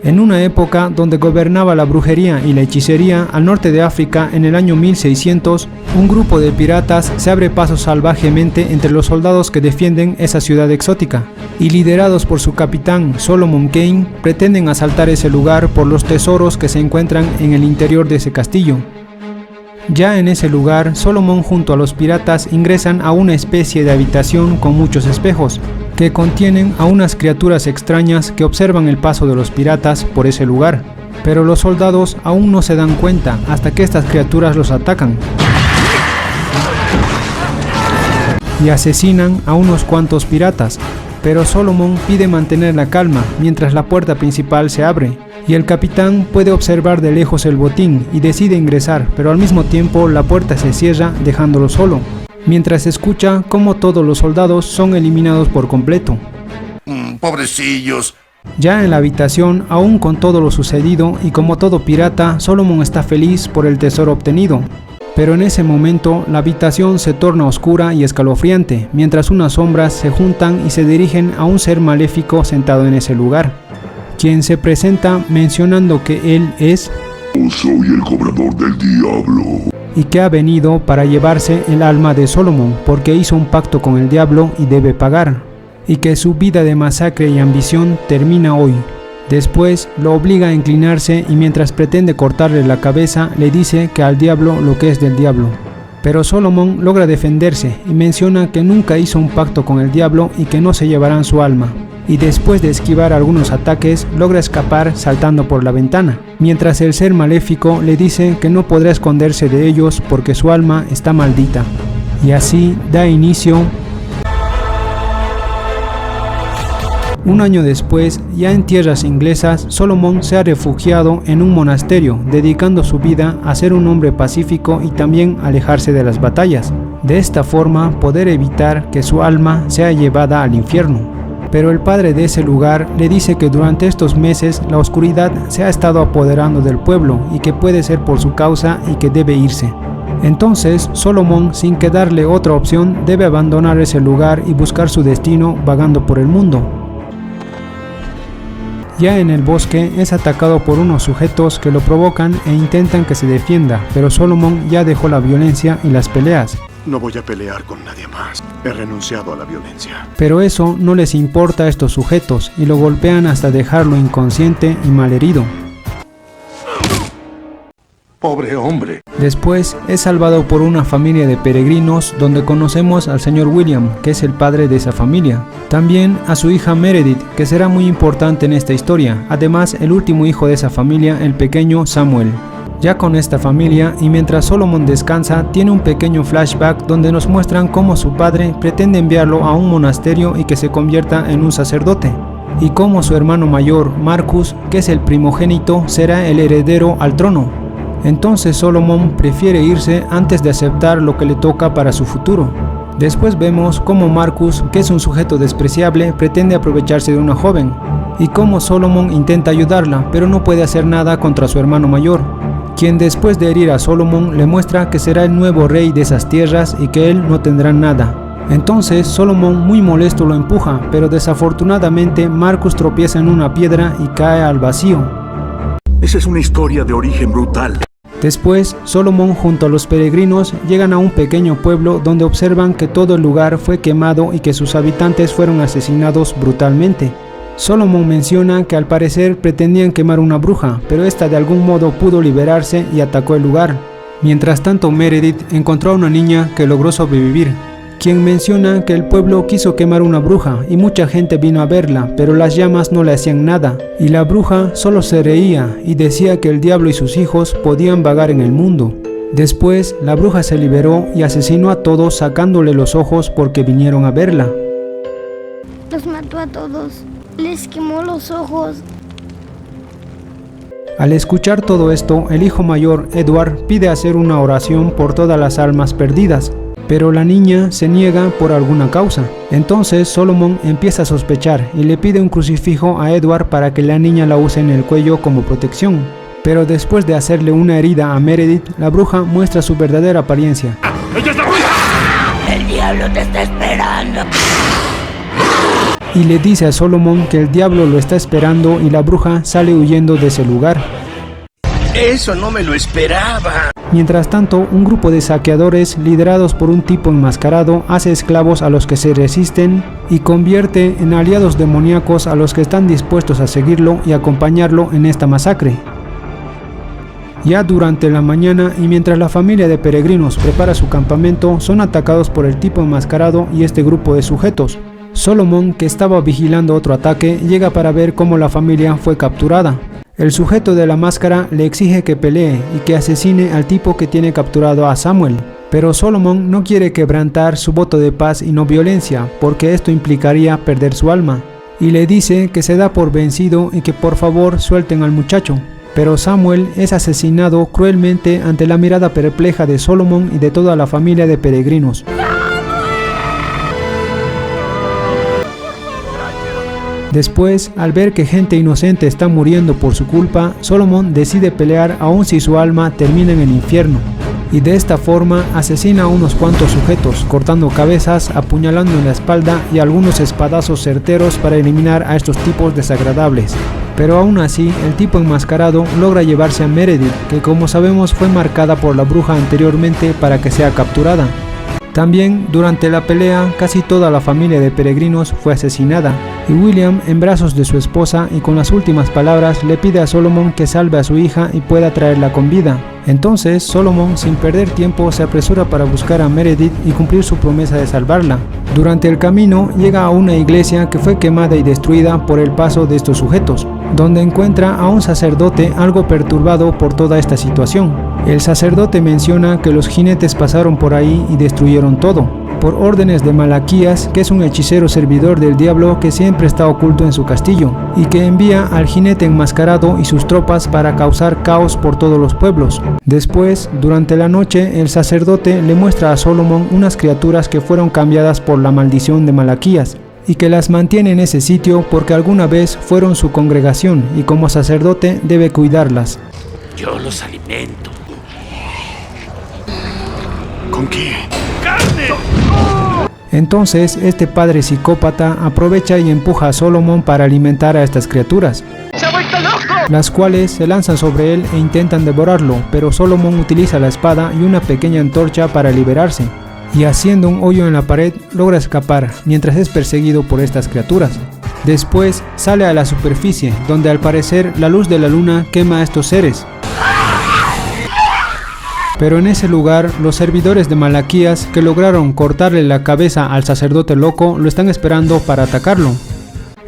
En una época donde gobernaba la brujería y la hechicería al norte de África en el año 1600, un grupo de piratas se abre paso salvajemente entre los soldados que defienden esa ciudad exótica, y liderados por su capitán Solomon Kane, pretenden asaltar ese lugar por los tesoros que se encuentran en el interior de ese castillo. Ya en ese lugar, Solomon junto a los piratas ingresan a una especie de habitación con muchos espejos, que contienen a unas criaturas extrañas que observan el paso de los piratas por ese lugar, pero los soldados aún no se dan cuenta hasta que estas criaturas los atacan y asesinan a unos cuantos piratas, pero Solomon pide mantener la calma mientras la puerta principal se abre, y el capitán puede observar de lejos el botín y decide ingresar, pero al mismo tiempo la puerta se cierra dejándolo solo, mientras escucha cómo todos los soldados son eliminados por completo. Pobrecillos. Ya en la habitación, aún con todo lo sucedido y como todo pirata, Solomon está feliz por el tesoro obtenido. Pero en ese momento la habitación se torna oscura y escalofriante, mientras unas sombras se juntan y se dirigen a un ser maléfico sentado en ese lugar, quien se presenta mencionando que él es Yo soy el cobrador del diablo. Y que ha venido para llevarse el alma de Solomon porque hizo un pacto con el diablo y debe pagar, y que su vida de masacre y ambición termina hoy. Después lo obliga a inclinarse y mientras pretende cortarle la cabeza le dice que al diablo lo que es del diablo. Pero Solomon logra defenderse y menciona que nunca hizo un pacto con el diablo y que no se llevarán su alma. Y después de esquivar algunos ataques, logra escapar saltando por la ventana, mientras el ser maléfico le dice que no podrá esconderse de ellos porque su alma está maldita. Y así da inicio. Un año después, ya en tierras inglesas, Solomon se ha refugiado en un monasterio, dedicando su vida a ser un hombre pacífico y también alejarse de las batallas. De esta forma, poder evitar que su alma sea llevada al infierno. Pero el padre de ese lugar le dice que durante estos meses la oscuridad se ha estado apoderando del pueblo y que puede ser por su causa y que debe irse. Entonces Solomon, sin quedarle otra opción, debe abandonar ese lugar y buscar su destino vagando por el mundo. Ya en el bosque es atacado por unos sujetos que lo provocan e intentan que se defienda, pero Solomon ya dejó la violencia y las peleas. No voy a pelear con nadie más. He renunciado a la violencia. Pero eso no les importa a estos sujetos y lo golpean hasta dejarlo inconsciente y malherido. Pobre hombre. Después es salvado por una familia de peregrinos donde conocemos al señor William, que es el padre de esa familia. También a su hija Meredith, que será muy importante en esta historia. Además, el último hijo de esa familia, el pequeño Samuel. Ya con esta familia y mientras Solomon descansa, tiene un pequeño flashback donde nos muestran cómo su padre pretende enviarlo a un monasterio y que se convierta en un sacerdote, y cómo su hermano mayor, Marcus, que es el primogénito, será el heredero al trono. Entonces Solomon prefiere irse antes de aceptar lo que le toca para su futuro. Después vemos cómo Marcus, que es un sujeto despreciable, pretende aprovecharse de una joven, y cómo Solomon intenta ayudarla, pero no puede hacer nada contra su hermano mayor, quien después de herir a Solomon le muestra que será el nuevo rey de esas tierras y que él no tendrá nada. Entonces Solomon, muy molesto, lo empuja, pero desafortunadamente Marcus tropieza en una piedra y cae al vacío. Esa es una historia de origen brutal. Después, Solomon junto a los peregrinos llegan a un pequeño pueblo donde observan que todo el lugar fue quemado y que sus habitantes fueron asesinados brutalmente. Solomon menciona que al parecer pretendían quemar una bruja, pero esta de algún modo pudo liberarse y atacó el lugar. Mientras tanto, Meredith encontró a una niña que logró sobrevivir, quien menciona que el pueblo quiso quemar una bruja y mucha gente vino a verla, pero las llamas no le hacían nada, y la bruja solo se reía y decía que el diablo y sus hijos podían vagar en el mundo. Después, la bruja se liberó y asesinó a todos sacándole los ojos porque vinieron a verla. Los mató a todos. Les quemó los ojos. Al escuchar todo esto, el hijo mayor, Edward, pide hacer una oración por todas las almas perdidas, pero la niña se niega por alguna causa. Entonces Solomon empieza a sospechar y le pide un crucifijo a Edward para que la niña la use en el cuello como protección. Pero después de hacerle una herida a Meredith, la bruja muestra su verdadera apariencia. ¡Ella es la bruja! El diablo te está esperando. y le dice a Solomon que el diablo lo está esperando y la bruja sale huyendo de ese lugar. Eso no me lo esperaba. Mientras tanto, un grupo de saqueadores liderados por un tipo enmascarado hace esclavos a los que se resisten y convierte en aliados demoníacos a los que están dispuestos a seguirlo y acompañarlo en esta masacre. Ya durante la mañana y mientras la familia de peregrinos prepara su campamento, son atacados por el tipo enmascarado y este grupo de sujetos. Solomon, que estaba vigilando otro ataque, llega para ver cómo la familia fue capturada. El sujeto de la máscara le exige que pelee y que asesine al tipo que tiene capturado a Samuel. Pero Solomon no quiere quebrantar su voto de paz y no violencia, porque esto implicaría perder su alma. Y le dice que se da por vencido y que por favor suelten al muchacho. Pero Samuel es asesinado cruelmente ante la mirada perpleja de Solomon y de toda la familia de peregrinos. Después, al ver que gente inocente está muriendo por su culpa, Solomon decide pelear aun si su alma termina en el infierno. Y de esta forma asesina a unos cuantos sujetos, cortando cabezas, apuñalando en la espalda y algunos espadazos certeros para eliminar a estos tipos desagradables. Pero aún así, el tipo enmascarado logra llevarse a Meredith, que como sabemos fue marcada por la bruja anteriormente para que sea capturada. También, durante la pelea, casi toda la familia de peregrinos fue asesinada, y William, en brazos de su esposa y con las últimas palabras, le pide a Solomon que salve a su hija y pueda traerla con vida. Entonces, Solomon, sin perder tiempo, se apresura para buscar a Meredith y cumplir su promesa de salvarla. Durante el camino, llega a una iglesia que fue quemada y destruida por el paso de estos sujetos, donde encuentra a un sacerdote algo perturbado por toda esta situación. El sacerdote menciona que los jinetes pasaron por ahí y destruyeron todo, por órdenes de Malaquías, que es un hechicero servidor del diablo que siempre está oculto en su castillo, y que envía al jinete enmascarado y sus tropas para causar caos por todos los pueblos. Después, durante la noche, el sacerdote le muestra a Solomon unas criaturas que fueron cambiadas por la maldición de Malaquías, y que las mantiene en ese sitio porque alguna vez fueron su congregación y como sacerdote debe cuidarlas. Yo los alimento. ¿Con qué? ¡Carne! Entonces, este padre psicópata aprovecha y empuja a Solomon para alimentar a estas criaturas, las cuales se lanzan sobre él e intentan devorarlo, pero Solomon utiliza la espada y una pequeña antorcha para liberarse, y haciendo un hoyo en la pared logra escapar mientras es perseguido por estas criaturas. Después sale a la superficie, donde al parecer la luz de la luna quema a estos seres. Pero en ese lugar, los servidores de Malaquías, que lograron cortarle la cabeza al sacerdote loco, lo están esperando para atacarlo.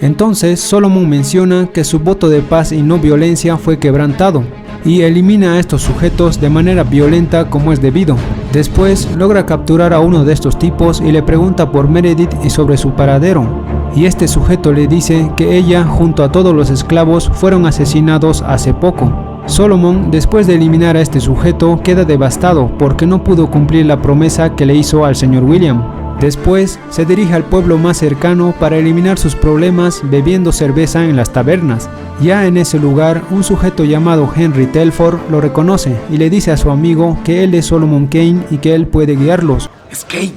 Entonces, Solomon menciona que su voto de paz y no violencia fue quebrantado, y elimina a estos sujetos de manera violenta como es debido. Después, logra capturar a uno de estos tipos y le pregunta por Meredith y sobre su paradero. Y este sujeto le dice que ella, junto a todos los esclavos, fueron asesinados hace poco. Solomon, después de eliminar a este sujeto, queda devastado porque no pudo cumplir la promesa que le hizo al señor William. Después, se dirige al pueblo más cercano para eliminar sus problemas bebiendo cerveza en las tabernas. Ya en ese lugar, un sujeto llamado Henry Telford lo reconoce y le dice a su amigo que él es Solomon Kane y que él puede guiarlos. Es Kane.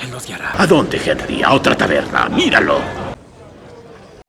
Él nos guiará. ¿A dónde, Henry? A otra taberna. Míralo.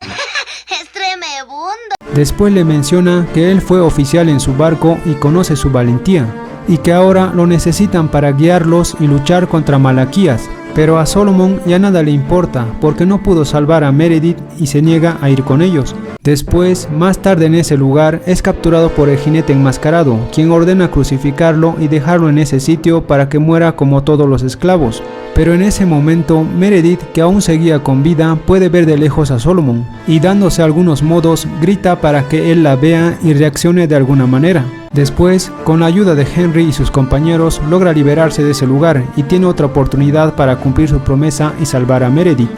Es tremebundo. Después le menciona que él fue oficial en su barco y conoce su valentía, y que ahora lo necesitan para guiarlos y luchar contra Malaquías. Pero a Solomon ya nada le importa porque no pudo salvar a Meredith y se niega a ir con ellos. Después, más tarde en ese lugar, es capturado por el jinete enmascarado, quien ordena crucificarlo y dejarlo en ese sitio para que muera como todos los esclavos. Pero en ese momento, Meredith, que aún seguía con vida, puede ver de lejos a Solomon, y dándose algunos modos, grita para que él la vea y reaccione de alguna manera. Después, con la ayuda de Henry y sus compañeros, logra liberarse de ese lugar y tiene otra oportunidad para cumplir su promesa y salvar a Meredith.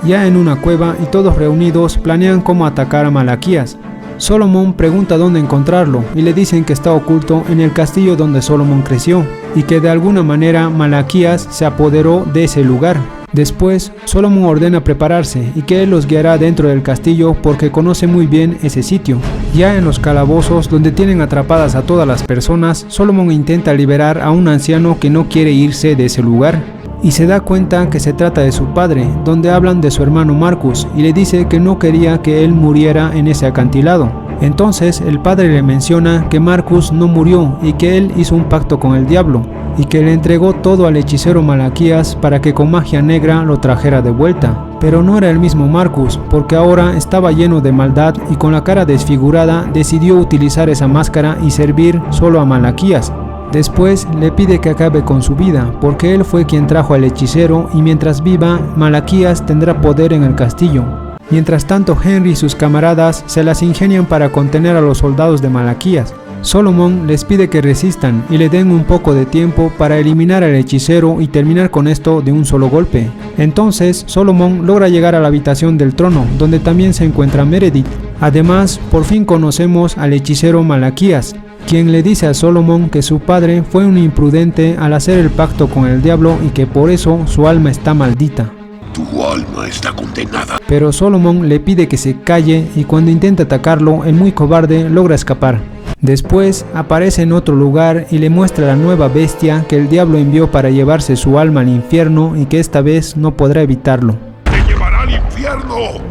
Ya en una cueva y todos reunidos planean cómo atacar a Malaquías. Solomon pregunta dónde encontrarlo y le dicen que está oculto en el castillo donde Solomon creció y que de alguna manera Malaquías se apoderó de ese lugar. Después, Solomon ordena prepararse y que él los guiará dentro del castillo porque conoce muy bien ese sitio. Ya en los calabozos donde tienen atrapadas a todas las personas, Solomon intenta liberar a un anciano que no quiere irse de ese lugar. y se da cuenta que se trata de su padre, donde hablan de su hermano Marcus y le dice que no quería que él muriera en ese acantilado. Entonces el padre le menciona que Marcus no murió y que él hizo un pacto con el diablo y que le entregó todo al hechicero Malaquías para que con magia negra lo trajera de vuelta. Pero no era el mismo Marcus, porque ahora estaba lleno de maldad y con la cara desfigurada decidió utilizar esa máscara y servir solo a Malaquías. Después le pide que acabe con su vida, porque él fue quien trajo al hechicero y mientras viva, Malaquías tendrá poder en el castillo. Mientras tanto, Henry y sus camaradas se las ingenian para contener a los soldados de Malaquías. Solomon les pide que resistan y le den un poco de tiempo para eliminar al hechicero y terminar con esto de un solo golpe. Entonces, Solomon logra llegar a la habitación del trono, donde también se encuentra Meredith. Además, por fin conocemos al hechicero Malaquías, quien le dice a Solomon que su padre fue un imprudente al hacer el pacto con el diablo y que por eso su alma está maldita. Tu alma está condenada. Pero Solomon le pide que se calle y cuando intenta atacarlo, el muy cobarde logra escapar. Después aparece en otro lugar y le muestra la nueva bestia que el diablo envió para llevarse su alma al infierno y que esta vez no podrá evitarlo. ¡Te llevará al infierno!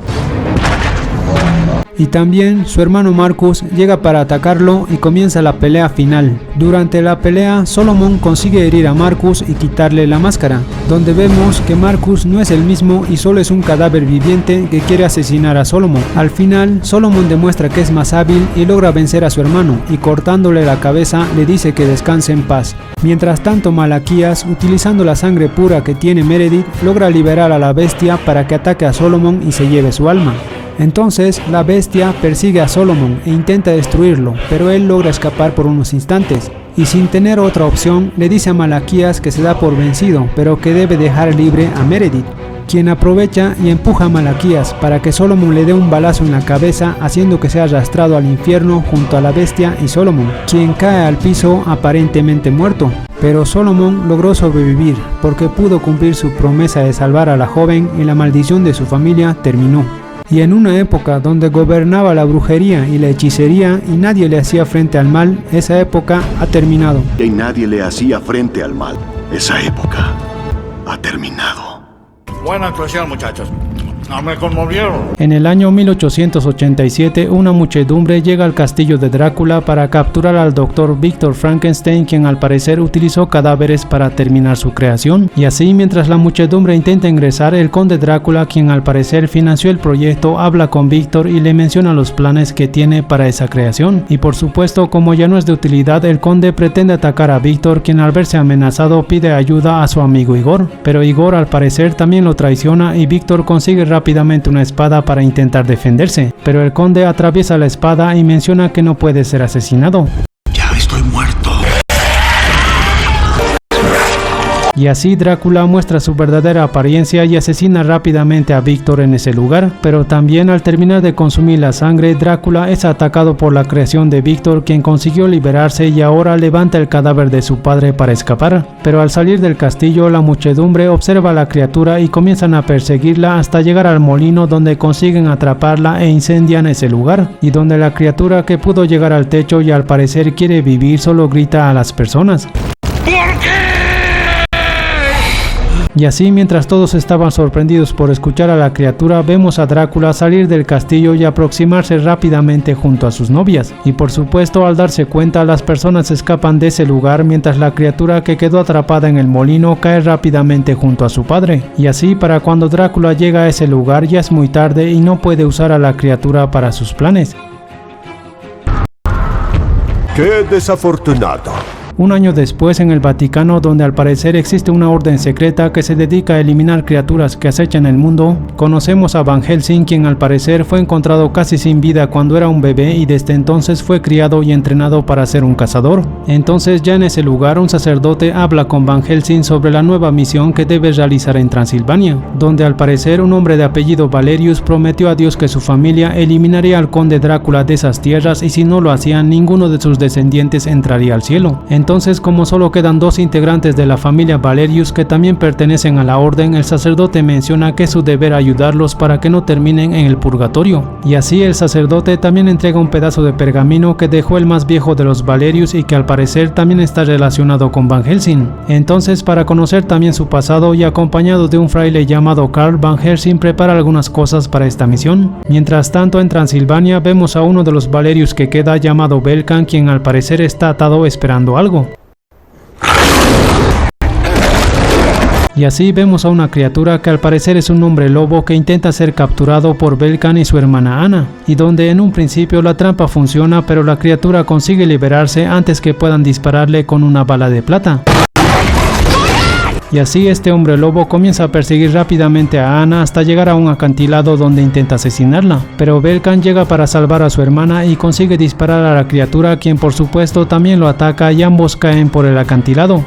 Y también su hermano Marcus llega para atacarlo y comienza la pelea final. Durante la pelea, Solomon consigue herir a Marcus y quitarle la máscara, donde vemos que Marcus no es el mismo y solo es un cadáver viviente que quiere asesinar a Solomon. Al final, Solomon demuestra que es más hábil y logra vencer a su hermano, y cortándole la cabeza le dice que descanse en paz. Mientras tanto, Malaquías, utilizando la sangre pura que tiene Meredith, logra liberar a la bestia para que ataque a Solomon y se lleve su alma. Entonces la bestia persigue a Solomon e intenta destruirlo, pero él logra escapar por unos instantes, y sin tener otra opción le dice a Malaquías que se da por vencido, pero que debe dejar libre a Meredith, quien aprovecha y empuja a Malaquías para que Solomon le dé un balazo en la cabeza, haciendo que sea arrastrado al infierno junto a la bestia y Solomon, quien cae al piso aparentemente muerto. Pero Solomon logró sobrevivir porque pudo cumplir su promesa de salvar a la joven y la maldición de su familia terminó. Y en una época donde gobernaba la brujería y la hechicería y nadie le hacía frente al mal, esa época ha terminado. Y nadie le hacía frente al mal. Esa época ha terminado. Buena actuación, muchachos. No me conmovieron. En el año 1887, una muchedumbre llega al castillo de Drácula para capturar al doctor Victor Frankenstein, quien al parecer utilizó cadáveres para terminar su creación. Y así, mientras la muchedumbre intenta ingresar, el conde Drácula, quien al parecer financió el proyecto, habla con Victor y le menciona los planes que tiene para esa creación. Y por supuesto, como ya no es de utilidad, el conde pretende atacar a Victor, quien al verse amenazado pide ayuda a su amigo Igor. Pero Igor al parecer también lo traiciona y Victor consigue rápidamente una espada para intentar defenderse, pero el conde atraviesa la espada y menciona que no puede ser asesinado. Ya estoy muerto. Y así Drácula muestra su verdadera apariencia y asesina rápidamente a Victor en ese lugar, pero también al terminar de consumir la sangre, Drácula es atacado por la creación de Victor, quien consiguió liberarse y ahora levanta el cadáver de su padre para escapar. Pero al salir del castillo, la muchedumbre observa a la criatura y comienzan a perseguirla hasta llegar al molino, donde consiguen atraparla e incendian ese lugar, y donde la criatura, que pudo llegar al techo y al parecer quiere vivir, solo grita a las personas. Y así, mientras todos estaban sorprendidos por escuchar a la criatura, vemos a Drácula salir del castillo y aproximarse rápidamente junto a sus novias. Y por supuesto, al darse cuenta, las personas escapan de ese lugar, mientras la criatura que quedó atrapada en el molino cae rápidamente junto a su padre. Y así, para cuando Drácula llega a ese lugar, ya es muy tarde y no puede usar a la criatura para sus planes. ¡Qué desafortunado! Un año después, en el Vaticano, donde al parecer existe una orden secreta que se dedica a eliminar criaturas que acechan el mundo, conocemos a Van Helsing, quien al parecer fue encontrado casi sin vida cuando era un bebé y desde entonces fue criado y entrenado para ser un cazador. Entonces, ya en ese lugar, un sacerdote habla con Van Helsing sobre la nueva misión que debe realizar en Transilvania, donde al parecer un hombre de apellido Valerius prometió a Dios que su familia eliminaría al conde Drácula de esas tierras y si no lo hacían, ninguno de sus descendientes entraría al cielo. Entonces, como solo quedan 2 integrantes de la familia Valerius que también pertenecen a la orden, el sacerdote menciona que es su deber ayudarlos para que no terminen en el purgatorio. Y así el sacerdote también entrega un pedazo de pergamino que dejó el más viejo de los Valerius y que al parecer también está relacionado con Van Helsing. Entonces, para conocer también su pasado y acompañado de un fraile llamado Karl, Van Helsing prepara algunas cosas para esta misión. Mientras tanto, en Transilvania vemos a uno de los Valerius que queda llamado Belkan, quien al parecer está atado esperando algo. Y así vemos a una criatura que al parecer es un hombre lobo que intenta ser capturado por Belkan y su hermana Anna, y donde en un principio la trampa funciona, pero la criatura consigue liberarse antes que puedan dispararle con una bala de plata. Y así este hombre lobo comienza a perseguir rápidamente a Anna hasta llegar a un acantilado donde intenta asesinarla, pero Belkan llega para salvar a su hermana y consigue disparar a la criatura, quien por supuesto también lo ataca y ambos caen por el acantilado.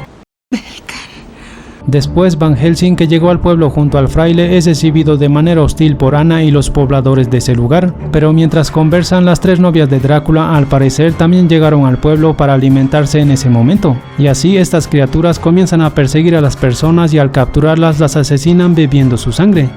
Después Van Helsing, que llegó al pueblo junto al fraile, es recibido de manera hostil por Anna y los pobladores de ese lugar, pero mientras conversan, las 3 novias de Drácula al parecer también llegaron al pueblo para alimentarse en ese momento, y así estas criaturas comienzan a perseguir a las personas y al capturarlas las asesinan bebiendo su sangre.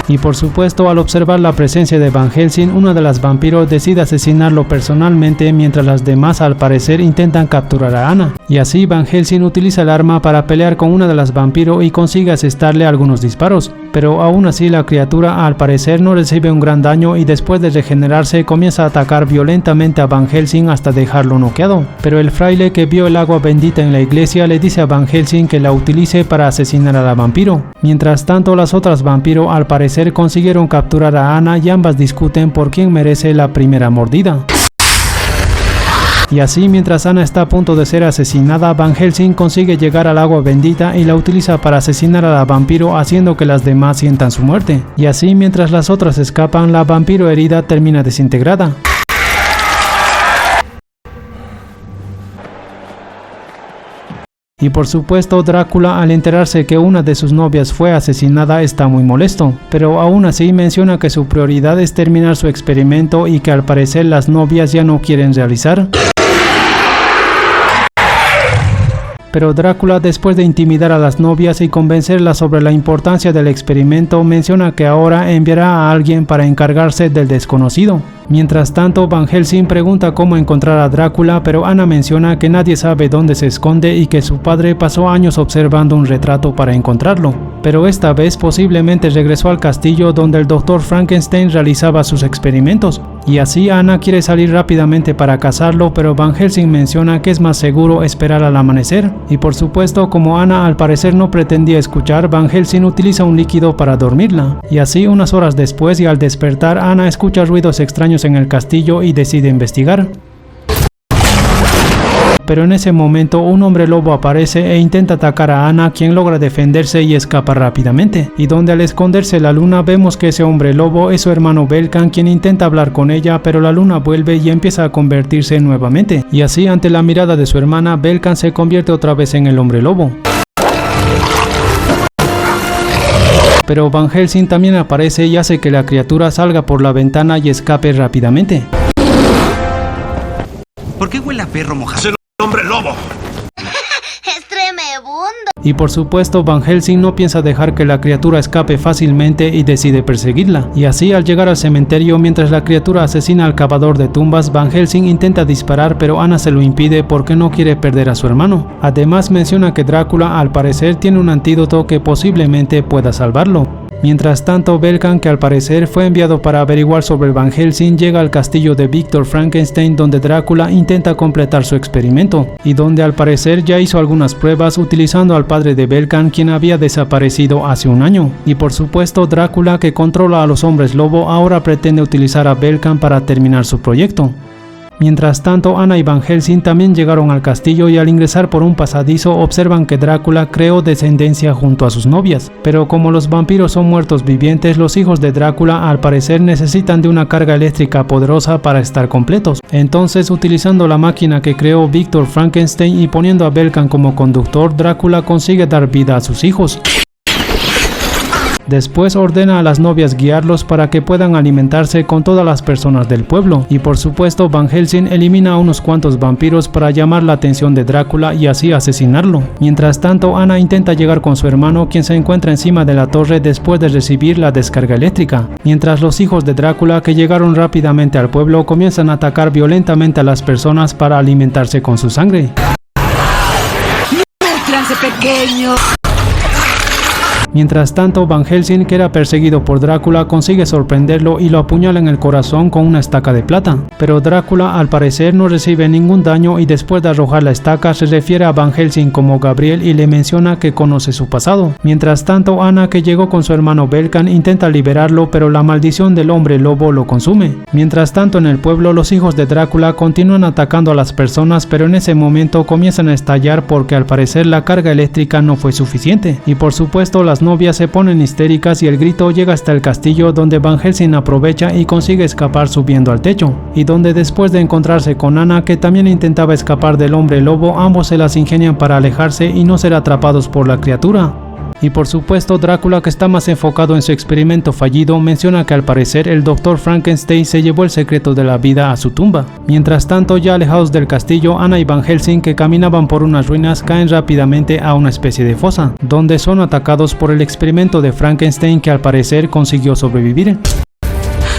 Y por supuesto, al observar la presencia de Van Helsing, una de las vampiros decide asesinarlo personalmente, mientras las demás al parecer intentan capturar a Anna. Y así Van Helsing utiliza el arma para pelear con una de las vampiros y consigue asestarle algunos disparos. Pero aún así la criatura al parecer no recibe un gran daño y después de regenerarse comienza a atacar violentamente a Van Helsing hasta dejarlo noqueado. Pero el fraile que vio el agua bendita en la iglesia le dice a Van Helsing que la utilice para asesinar a la vampiro. Mientras tanto, las otras vampiros al parecer consiguieron capturar a Anna y ambas discuten por quién merece la primera mordida. Y así, mientras Anna está a punto de ser asesinada, Van Helsing consigue llegar al agua bendita y la utiliza para asesinar a la vampiro, haciendo que las demás sientan su muerte. Y así, mientras las otras escapan, la vampiro herida termina desintegrada. Y por supuesto, Drácula, al enterarse que una de sus novias fue asesinada, está muy molesto, pero aún así menciona que su prioridad es terminar su experimento y que al parecer las novias ya no quieren realizar. Pero Drácula, después de intimidar a las novias y convencerlas sobre la importancia del experimento, menciona que ahora enviará a alguien para encargarse del desconocido. Mientras tanto, Van Helsing pregunta cómo encontrar a Drácula, pero Anna menciona que nadie sabe dónde se esconde y que su padre pasó años observando un retrato para encontrarlo. Pero esta vez posiblemente regresó al castillo donde el Dr. Frankenstein realizaba sus experimentos. Y así Anna quiere salir rápidamente para cazarlo, pero Van Helsing menciona que es más seguro esperar al amanecer. Y por supuesto, como Anna al parecer no pretendía escuchar, Van Helsing utiliza un líquido para dormirla. Y así, unas horas después y al despertar, Anna escucha ruidos extraños en el castillo y decide investigar. Pero en ese momento un hombre lobo aparece e intenta atacar a Anna, quien logra defenderse y escapa rápidamente. Y donde al esconderse la luna vemos que ese hombre lobo es su hermano Belkan, quien intenta hablar con ella, pero la luna vuelve y empieza a convertirse nuevamente. Y así, ante la mirada de su hermana, Belkan se convierte otra vez en el hombre lobo. Pero Van Helsing también aparece y hace que la criatura salga por la ventana y escape rápidamente. ¿Por qué huele a perro mojado? ¡Es el hombre lobo! ¡Es tremebundo! Y por supuesto, Van Helsing no piensa dejar que la criatura escape fácilmente y decide perseguirla. Y así, al llegar al cementerio, mientras la criatura asesina al cavador de tumbas, Van Helsing intenta disparar, pero Anna se lo impide porque no quiere perder a su hermano. Además menciona que Drácula al parecer tiene un antídoto que posiblemente pueda salvarlo. Mientras tanto, Belkan, que al parecer fue enviado para averiguar sobre Van Helsing, llega al castillo de Victor Frankenstein, donde Drácula intenta completar su experimento, y donde al parecer ya hizo algunas pruebas utilizando al padre de Belkan, quien había desaparecido hace un año. Y por supuesto, Drácula, que controla a los hombres lobo, ahora pretende utilizar a Belkan para terminar su proyecto. Mientras tanto, Anna y Van Helsing también llegaron al castillo y al ingresar por un pasadizo observan que Drácula creó descendencia junto a sus novias. Pero como los vampiros son muertos vivientes, los hijos de Drácula al parecer necesitan de una carga eléctrica poderosa para estar completos. Entonces, utilizando la máquina que creó Victor Frankenstein y poniendo a Belkan como conductor, Drácula consigue dar vida a sus hijos. Después ordena a las novias guiarlos para que puedan alimentarse con todas las personas del pueblo, y por supuesto Van Helsing elimina a unos cuantos vampiros para llamar la atención de Drácula y así asesinarlo. Mientras tanto, Anna intenta llegar con su hermano, quien se encuentra encima de la torre después de recibir la descarga eléctrica, mientras los hijos de Drácula, que llegaron rápidamente al pueblo, comienzan a atacar violentamente a las personas para alimentarse con su sangre. ¡Métranse, pequeño! Mientras tanto, Van Helsing, que era perseguido por Drácula, consigue sorprenderlo y lo apuñala en el corazón con una estaca de plata. Pero Drácula, al parecer, no recibe ningún daño y después de arrojar la estaca se refiere a Van Helsing como Gabriel y le menciona que conoce su pasado. Mientras tanto, Anna, que llegó con su hermano Belkan, intenta liberarlo, pero la maldición del hombre lobo lo consume. Mientras tanto, en el pueblo, los hijos de Drácula continúan atacando a las personas, pero en ese momento comienzan a estallar porque al parecer la carga eléctrica no fue suficiente. Y por supuesto, las novias se ponen histéricas y el grito llega hasta el castillo, donde Van Helsing aprovecha y consigue escapar subiendo al techo, y donde después de encontrarse con Anna, que también intentaba escapar del hombre lobo, ambos se las ingenian para alejarse y no ser atrapados por la criatura. Y por supuesto, Drácula, que está más enfocado en su experimento fallido, menciona que al parecer el Dr. Frankenstein se llevó el secreto de la vida a su tumba. Mientras tanto, ya alejados del castillo, Anna y Van Helsing, que caminaban por unas ruinas, caen rápidamente a una especie de fosa, donde son atacados por el experimento de Frankenstein, que al parecer consiguió sobrevivir.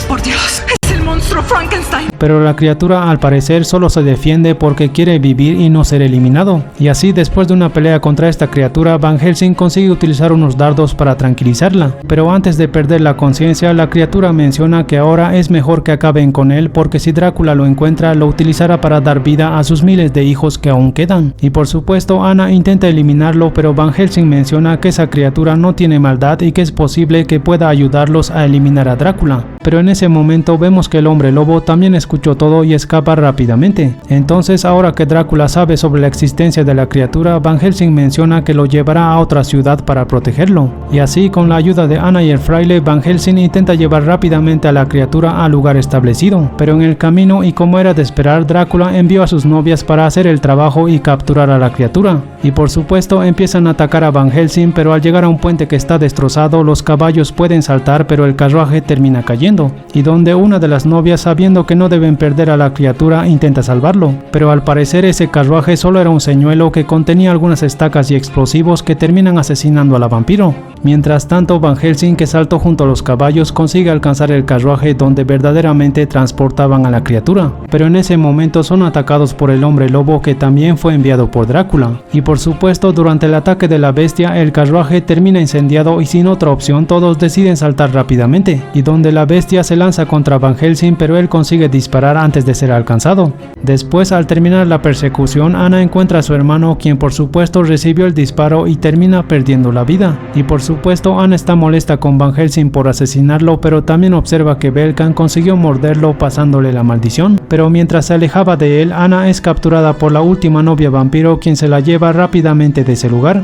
¡Por Dios! ¡Es el monstruo Frankenstein! Pero la criatura al parecer solo se defiende porque quiere vivir y no ser eliminado. Y así, después de una pelea contra esta criatura, Van Helsing consigue utilizar unos dardos para tranquilizarla. Pero antes de perder la conciencia, la criatura menciona que ahora es mejor que acaben con él, porque si Drácula lo encuentra, lo utilizará para dar vida a sus miles de hijos que aún quedan. Y por supuesto, Anna intenta eliminarlo, pero Van Helsing menciona que esa criatura no tiene maldad y que es posible que pueda ayudarlos a eliminar a Drácula. Pero en ese momento vemos que el hombre lobo también escuchó todo y escapa rápidamente. Entonces, ahora que Drácula sabe sobre la existencia de la criatura, Van Helsing menciona que lo llevará a otra ciudad para protegerlo. Y así, con la ayuda de Anna y el fraile, Van Helsing intenta llevar rápidamente a la criatura al lugar establecido. Pero en el camino, y como era de esperar, Drácula envió a sus novias para hacer el trabajo y capturar a la criatura. Y por supuesto, empiezan a atacar a Van Helsing, pero al llegar a un puente que está destrozado, los caballos pueden saltar, pero el carruaje termina cayendo. Y donde una de las novias, sabiendo que no deben perder a la criatura, intenta salvarlo, pero al parecer ese carruaje solo era un señuelo que contenía algunas estacas y explosivos que terminan asesinando a la vampiro. Mientras tanto, Van Helsing, que saltó junto a los caballos, consigue alcanzar el carruaje donde verdaderamente transportaban a la criatura, pero en ese momento son atacados por el hombre lobo, que también fue enviado por Drácula. Y por supuesto, durante el ataque de la bestia, el carruaje termina incendiado y sin otra opción todos deciden saltar rápidamente, y donde la bestia se lanza contra Van Helsing, pero él consigue disparar antes de ser alcanzado. Después, al terminar la persecución, Anna encuentra a su hermano, quien por supuesto recibió el disparo y termina perdiendo la vida. Y por supuesto, Anna está molesta con Van Helsing por asesinarlo, pero también observa que Belkan consiguió morderlo pasándole la maldición. Pero mientras se alejaba de él, Anna es capturada por la última novia vampiro, quien se la lleva rápidamente de ese lugar.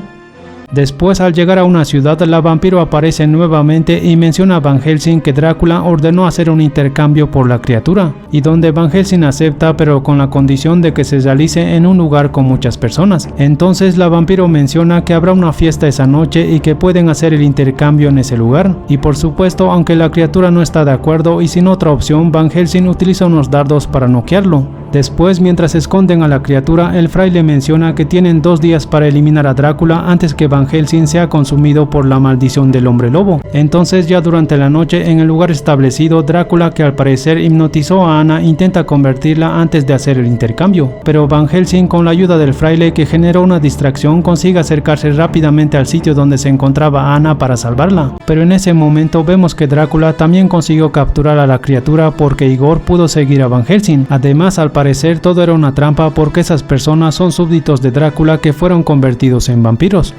Después, al llegar a una ciudad, la vampiro aparece nuevamente y menciona a Van Helsing que Drácula ordenó hacer un intercambio por la criatura, y donde Van Helsing acepta, pero con la condición de que se realice en un lugar con muchas personas. Entonces la vampiro menciona que habrá una fiesta esa noche y que pueden hacer el intercambio en ese lugar. Y por supuesto, aunque la criatura no está de acuerdo y sin otra opción, Van Helsing utiliza unos dardos para noquearlo. Después, mientras esconden a la criatura, el fraile menciona que tienen 2 días para eliminar a Drácula antes que Van Helsing sea consumido por la maldición del hombre lobo. Entonces, ya durante la noche, en el lugar establecido, Drácula, que al parecer hipnotizó a Anna, intenta convertirla antes de hacer el intercambio. Pero Van Helsing, con la ayuda del fraile que generó una distracción, consigue acercarse rápidamente al sitio donde se encontraba Anna para salvarla. Pero en ese momento vemos que Drácula también consiguió capturar a la criatura porque Igor pudo seguir a Van Helsing. Además, al parecer todo era una trampa porque esas personas son súbditos de Drácula que fueron convertidos en vampiros.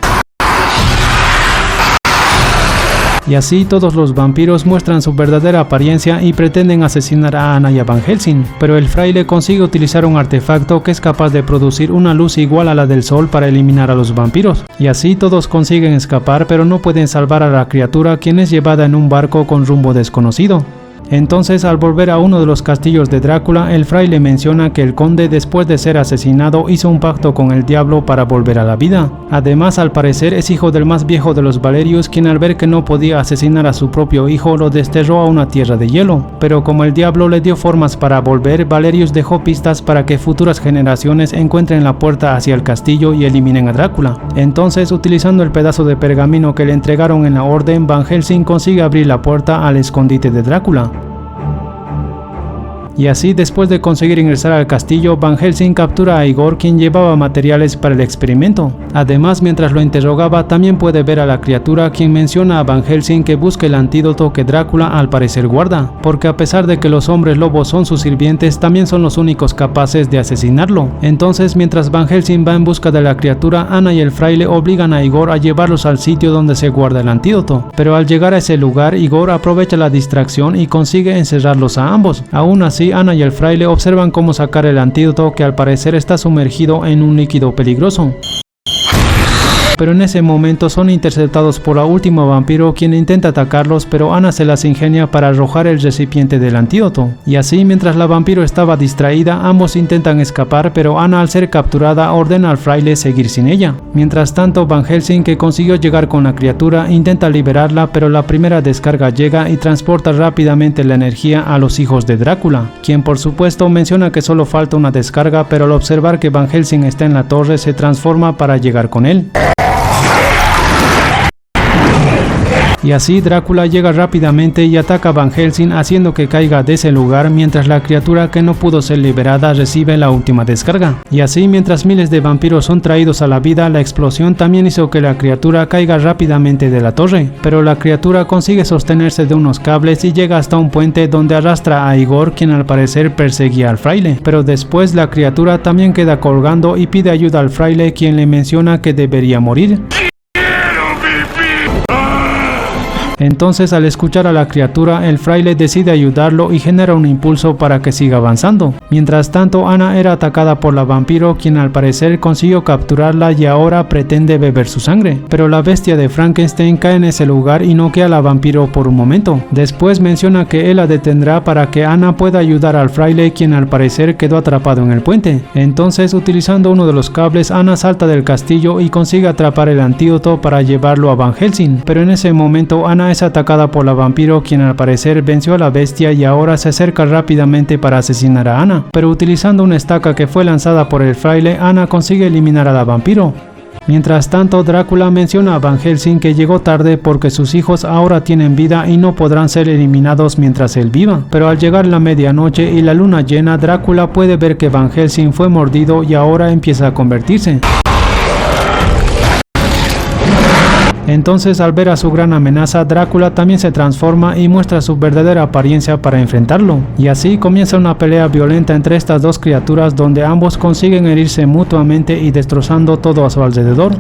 Y así todos los vampiros muestran su verdadera apariencia y pretenden asesinar a Anna y a Van Helsing, pero el fraile consigue utilizar un artefacto que es capaz de producir una luz igual a la del sol para eliminar a los vampiros. Y así todos consiguen escapar, pero no pueden salvar a la criatura, quien es llevada en un barco con rumbo desconocido. Entonces, al volver a uno de los castillos de Drácula, el fraile menciona que el conde, después de ser asesinado, hizo un pacto con el diablo para volver a la vida. Además, al parecer es hijo del más viejo de los Valerius, quien al ver que no podía asesinar a su propio hijo, lo desterró a una tierra de hielo. Pero como el diablo le dio formas para volver, Valerius dejó pistas para que futuras generaciones encuentren la puerta hacia el castillo y eliminen a Drácula. Entonces, utilizando el pedazo de pergamino que le entregaron en la orden, Van Helsing consigue abrir la puerta al escondite de Drácula. Y así, después de conseguir ingresar al castillo, Van Helsing captura a Igor, quien llevaba materiales para el experimento. Además, mientras lo interrogaba, también puede ver a la criatura, quien menciona a Van Helsing que busque el antídoto que Drácula al parecer guarda, porque a pesar de que los hombres lobos son sus sirvientes, también son los únicos capaces de asesinarlo. Entonces, mientras Van Helsing va en busca de la criatura, Anna y el fraile obligan a Igor a llevarlos al sitio donde se guarda el antídoto. Pero al llegar a ese lugar, Igor aprovecha la distracción y consigue encerrarlos a ambos. Aún así, Anna y el fraile observan cómo sacar el antídoto, que al parecer está sumergido en un líquido peligroso. Pero en ese momento son interceptados por la última vampiro, quien intenta atacarlos, pero Anna se las ingenia para arrojar el recipiente del antídoto. Y así, mientras la vampiro estaba distraída, ambos intentan escapar, pero Anna, al ser capturada, ordena al fraile seguir sin ella. Mientras tanto, Van Helsing, que consiguió llegar con la criatura, intenta liberarla, pero la primera descarga llega y transporta rápidamente la energía a los hijos de Drácula, quien por supuesto menciona que solo falta una descarga, pero al observar que Van Helsing está en la torre, se transforma para llegar con él. Y así Drácula llega rápidamente y ataca a Van Helsing, haciendo que caiga de ese lugar, mientras la criatura que no pudo ser liberada recibe la última descarga. Y así, mientras miles de vampiros son traídos a la vida, la explosión también hizo que la criatura caiga rápidamente de la torre. Pero la criatura consigue sostenerse de unos cables y llega hasta un puente donde arrastra a Igor, quien al parecer perseguía al fraile. Pero después la criatura también queda colgando y pide ayuda al fraile, quien le menciona que debería morir. Entonces, al escuchar a la criatura, el fraile decide ayudarlo y genera un impulso para que siga avanzando. Mientras tanto, Anna era atacada por la vampiro, quien al parecer consiguió capturarla y ahora pretende beber su sangre. Pero la bestia de Frankenstein cae en ese lugar y noquea a la vampiro por un momento. Después menciona que él la detendrá para que Anna pueda ayudar al fraile, quien al parecer quedó atrapado en el puente. Entonces, utilizando uno de los cables, Anna salta del castillo y consigue atrapar el antídoto para llevarlo a Van Helsing. Pero en ese momento, Anna es atacada por la vampiro, quien al parecer venció a la bestia y ahora se acerca rápidamente para asesinar a Anna. Pero utilizando una estaca que fue lanzada por el fraile, Anna consigue eliminar a la vampiro. Mientras tanto, Drácula menciona a Van Helsing que llegó tarde porque sus hijos ahora tienen vida y no podrán ser eliminados mientras él viva. Pero al llegar la medianoche y la luna llena, Drácula puede ver que Van Helsing fue mordido y ahora empieza a convertirse. Entonces, al ver a su gran amenaza, Drácula también se transforma y muestra su verdadera apariencia para enfrentarlo. Y así comienza una pelea violenta entre estas dos criaturas, donde ambos consiguen herirse mutuamente y destrozando todo a su alrededor.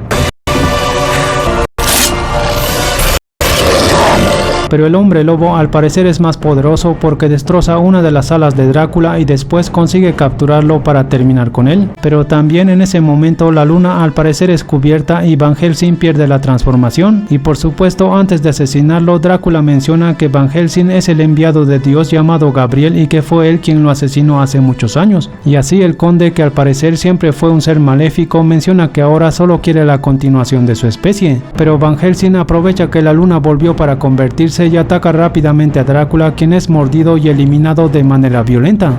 Pero el hombre lobo al parecer es más poderoso porque destroza una de las alas de Drácula y después consigue capturarlo para terminar con él. Pero también en ese momento la luna al parecer es cubierta y Van Helsing pierde la transformación. Y por supuesto, antes de asesinarlo, Drácula menciona que Van Helsing es el enviado de Dios llamado Gabriel y que fue él quien lo asesinó hace muchos años. Y así el conde, que al parecer siempre fue un ser maléfico, menciona que ahora solo quiere la continuación de su especie. Pero Van Helsing aprovecha que la luna volvió para convertirse y ataca rápidamente a Drácula, quien es mordido y eliminado de manera violenta.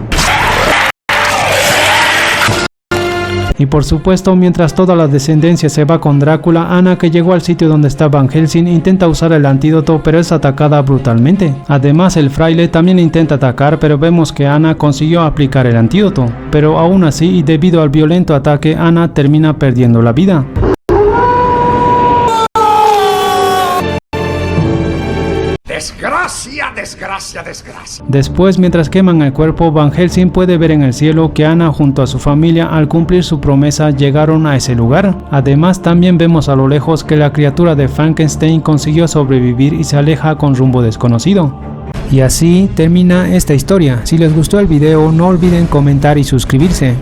Y por supuesto, mientras toda la descendencia se va con Drácula, Anna, que llegó al sitio donde está Van Helsing, intenta usar el antídoto, pero es atacada brutalmente. Además, el fraile también intenta atacar, pero vemos que Anna consiguió aplicar el antídoto. Pero aún así, y debido al violento ataque, Anna termina perdiendo la vida. Desgracia, desgracia, desgracia. Después, mientras queman el cuerpo, Van Helsing puede ver en el cielo que Anna junto a su familia, al cumplir su promesa, llegaron a ese lugar. Además, también vemos a lo lejos que la criatura de Frankenstein consiguió sobrevivir y se aleja con rumbo desconocido. Y así termina esta historia. Si les gustó el video, no olviden comentar y suscribirse.